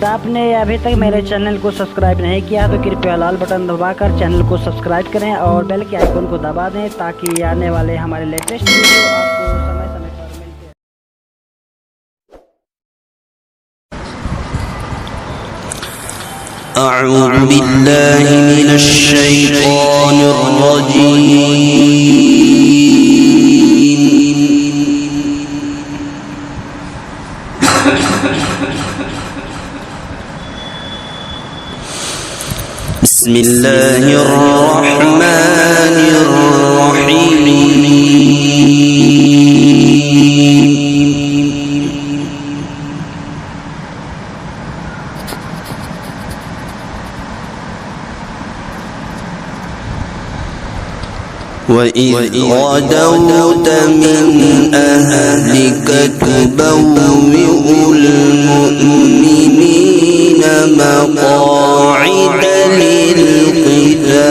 आपने अभी तक मेरे चैनल को सब्सक्राइब नहीं किया तो कृपया लाल बटन दबाकर चैनल को सब्सक्राइब करें और बेल के आइकन को दबा दें ताकि आने वाले हमारे लेटेस्ट वीडियो आपको समय समय पर मिलते रहें। अऊज़ु बिल्लाहि मिनश शैतानिर रजीम। बिस्मिल्लाहिर रहमानिर रहीम। وإذ غدوت من أهلك تبوئ المؤمنين مقاعد للقتال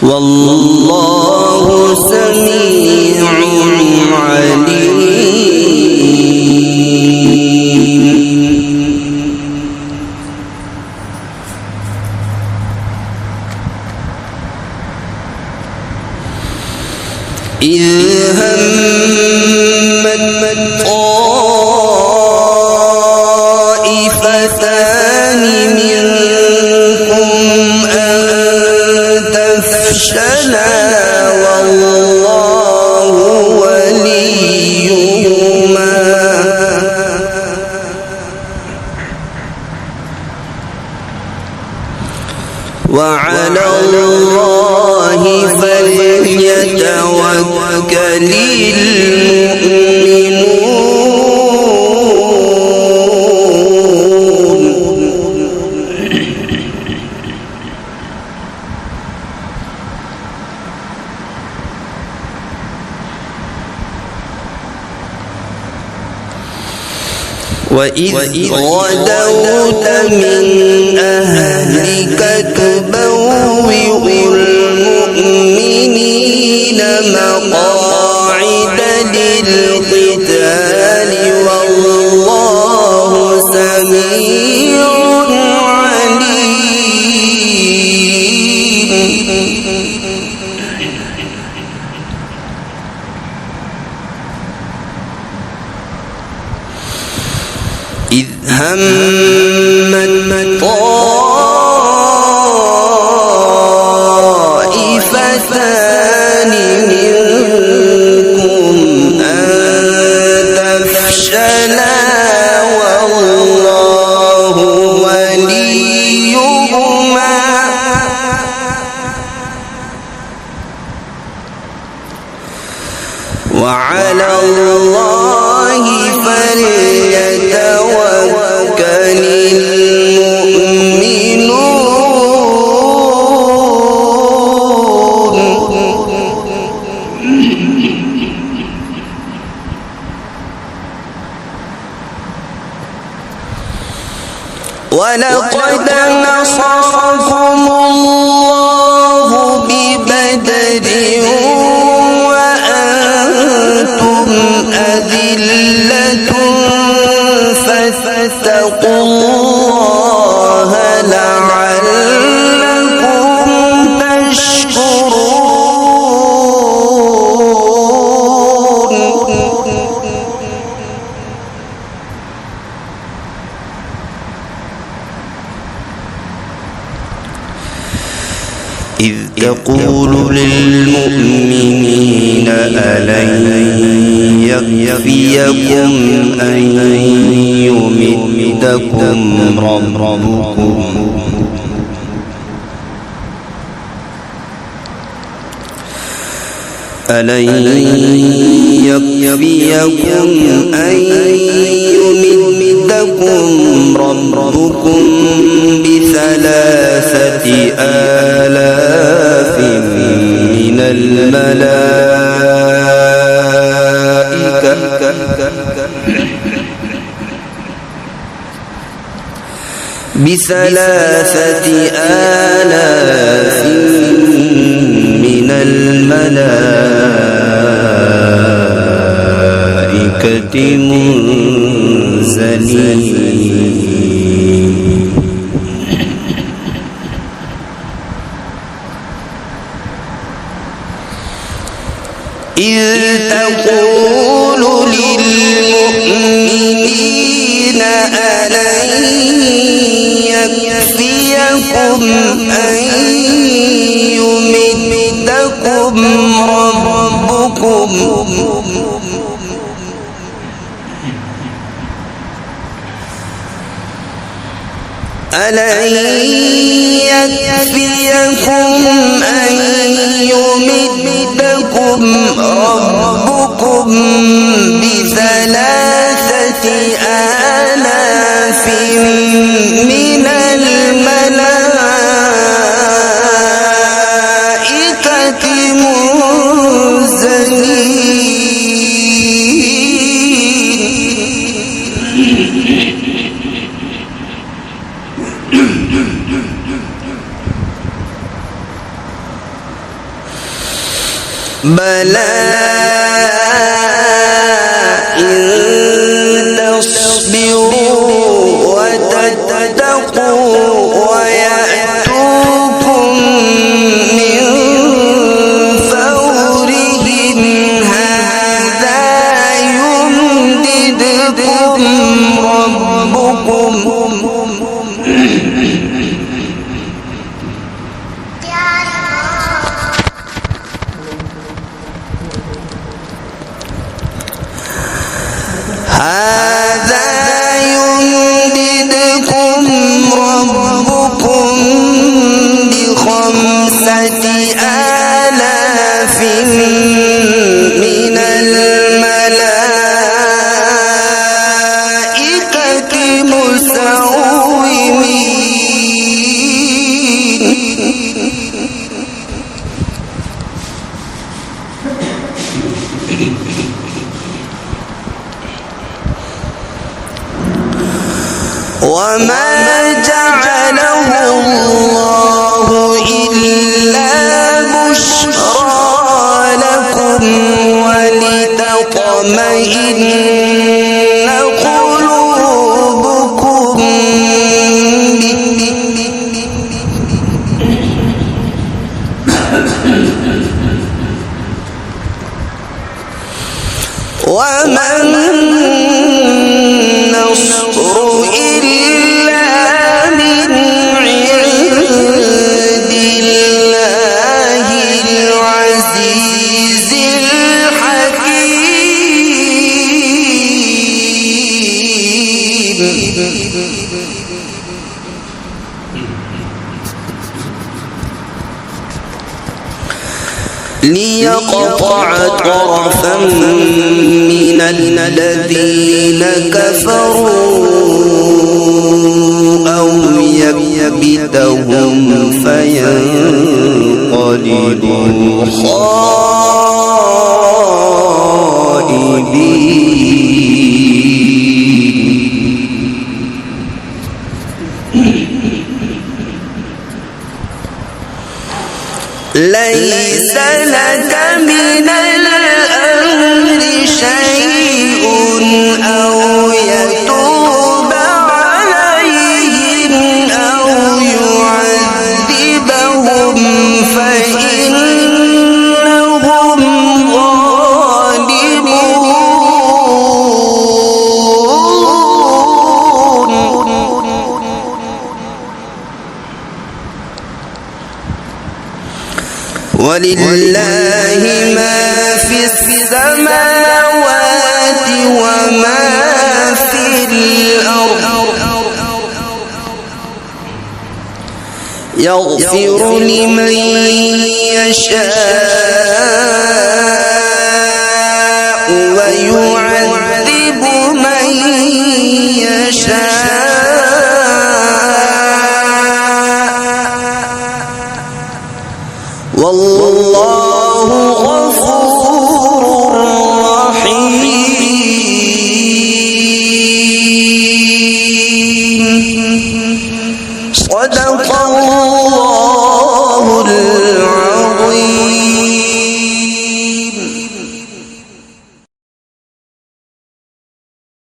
والله سميع عليم. إذ همت طائفتان منكم أن تفشلا والله وليهما وعلى الله فليتوكل وإذ غدوت من أهلك تبوئ المؤمنين مقاعد للقتال والله سميع عليم. إذ همت طائفتان منكم أن تفشلا والله وليهما وعلى الله فليتوكل ولقد نصركم الله ببدر وأنتم أذلة فاتقوا الله لعلكم تشكرون. إذ تقول للمؤمنين ألن يكفيكم أن يمدكم ربكم ألن يكفيكم أن يمدكم ربكم ب3,000 آلاف من الملائكة ب3,000 الملائكة منزلين إذ تقول للمؤمنين ألن يكفيكم أن يمدكم ربكم ألن يكفيكم أن يمدكم ربكم بثلاثة آلاف من الملائكة منزلين بلى إن تصبروا وتتقوا ويأتوكم من فورهم هذا يمددكم ربكم بخمسة آلاف من الملائكة مسومين وما جعله الله إلا بشرى لكم ولتطمئن قلوبكم وما النصر إلا من عند الله العزيز الحكيم ليقطع طرفا من الذين كفروا أو يبتهم فينقلبوا ليس لك من الأمر شيء أو يتوب عليهم أو يعذبهم فإنهم ظالمون ولله ما في السماوات وما في الأرض يغفر لمن يشاء ويعذب من يشاء والله غفور